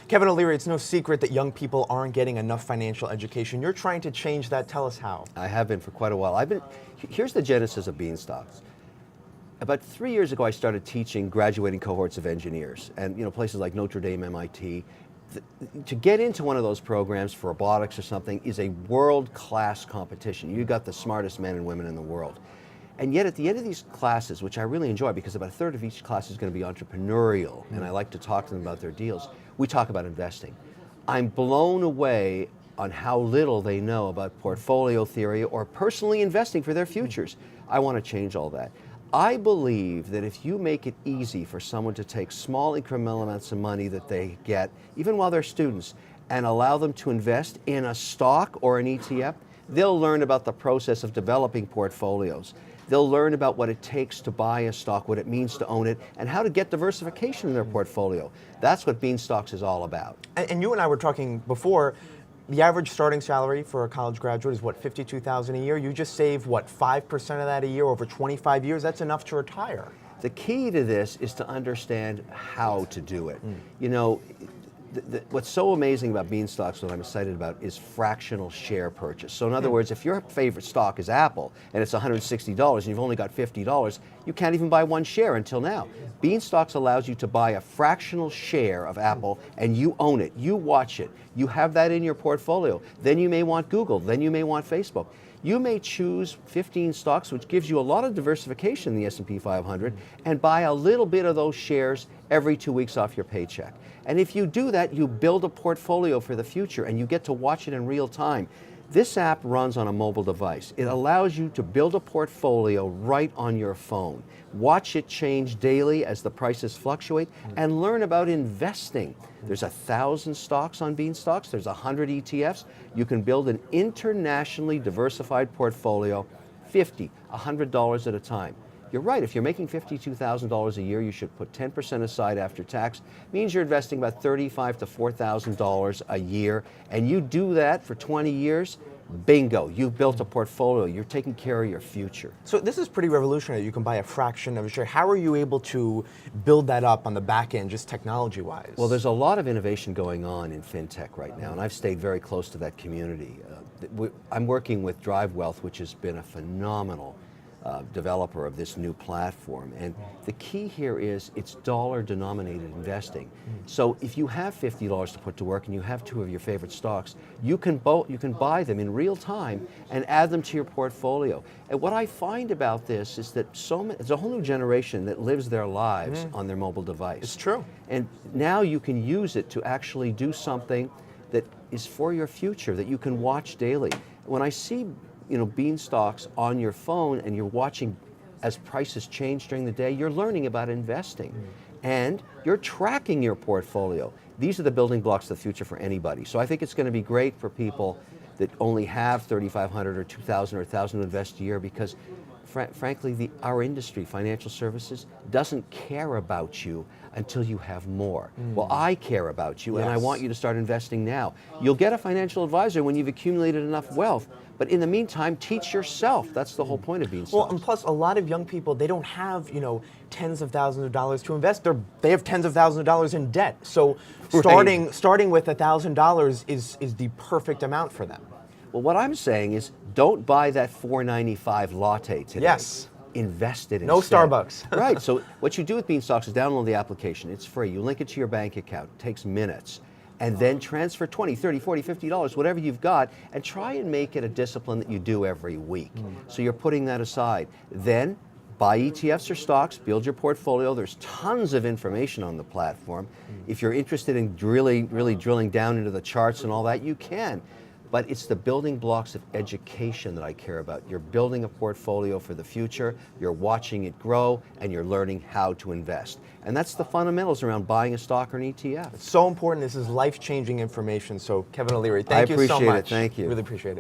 Kevin O'Leary, it's no secret that young people aren't getting enough financial education. You're trying to change that. Tell us how. I have been for quite a while. Here's the genesis of Beanstalks. About 3 years ago, I started teaching graduating cohorts of engineers, and places like Notre Dame, MIT. To get into one of those programs for robotics or something is a world-class competition. You got the smartest men and women in the world. And yet at the end of these classes, which I really enjoy because about a third of each class is going to be entrepreneurial, and I like to talk to them about their deals, we talk about investing. I'm blown away on how little they know about portfolio theory or personally investing for their futures. I want to change all that. I believe that if you make it easy for someone to take small incremental amounts of money that they get, even while they're students, and allow them to invest in a stock or an ETF, they'll learn about the process of developing portfolios. They'll learn about what it takes to buy a stock, what it means to own it, and how to get diversification in their portfolio. That's what Beanstalks is all about. And you and I were talking before, the average starting salary for a college graduate is what, $52,000 a year? You just save, what, 5% of that a year over 25 years? That's enough to retire. The key to this is to understand how to do it. What's so amazing about Beanstalks, what I'm excited about, is fractional share purchase. So in other words, if your favorite stock is Apple and it's $160 and you've only got $50, you can't even buy one share until now. Beanstalks allows you to buy a fractional share of Apple and you own it, you watch it, you have that in your portfolio. Then you may want Google, then you may want Facebook. You may choose 15 stocks, which gives you a lot of diversification in the S&P 500, and buy a little bit of those shares every 2 weeks off your paycheck. And if you do that, you build a portfolio for the future and you get to watch it in real time. This app runs on a mobile device. It allows you to build a portfolio right on your phone. Watch it change daily as the prices fluctuate and learn about investing. There's 1,000 stocks on Beanstalks. There's 100 ETFs. You can build an internationally diversified portfolio, $50, $100 at a time. You're right, if you're making $52,000 a year, you should put 10% aside after tax. Means you're investing about $3,500 to $4,000 a year, and you do that for 20 years, bingo, you've built a portfolio, you're taking care of your future. So this is pretty revolutionary. You can buy a fraction of a share. How are you able to build that up on the back end, just technology-wise? Well, there's a lot of innovation going on in fintech right now, and I've stayed very close to that community. I'm working with Drive Wealth, which has been a phenomenal developer of this new platform, and the key here is it's dollar-denominated investing. So if you have $50 to put to work and you have two of your favorite stocks, you can buy them in real time and add them to your portfolio. And what I find about this is that there's a whole new generation that lives their lives on their mobile device. It's true. And now you can use it to actually do something that is for your future, that you can watch daily. When I see Beanstalks on your phone and you're watching as prices change during the day, you're learning about investing and you're tracking your portfolio. These are the building blocks of the future for anybody. So I think it's going to be great for people that only have $3,500 or $2,000 or $1,000 to invest a year because frankly, our industry, financial services, doesn't care about you until you have more. Well, I care about you, and I want you to start investing now. You'll get a financial advisor when you've accumulated enough wealth, but in the meantime, teach yourself. That's the whole point of Beanstalks. Well, and plus, a lot of young people, they don't have, tens of thousands of dollars to invest. They have tens of thousands of dollars in debt. So starting with $1,000 is the perfect amount for them. Well, what I'm saying is don't buy that $4.95 latte today. Yes. Invest it instead. No Starbucks. Right. So what you do with Beanstalks is download the application. It's free. You link it to your bank account. It takes minutes. And then transfer $20, $30, $40, $50, whatever you've got, and try and make it a discipline that you do every week. So you're putting that aside. Then buy ETFs or stocks, build your portfolio. There's tons of information on the platform. If you're interested in really drilling down into the charts and all that, you can. But it's the building blocks of education that I care about. You're building a portfolio for the future, you're watching it grow, and you're learning how to invest. And that's the fundamentals around buying a stock or an ETF. It's so important. This is life-changing information. So, Kevin O'Leary, thank you so much. I appreciate it. Thank you. Really appreciate it.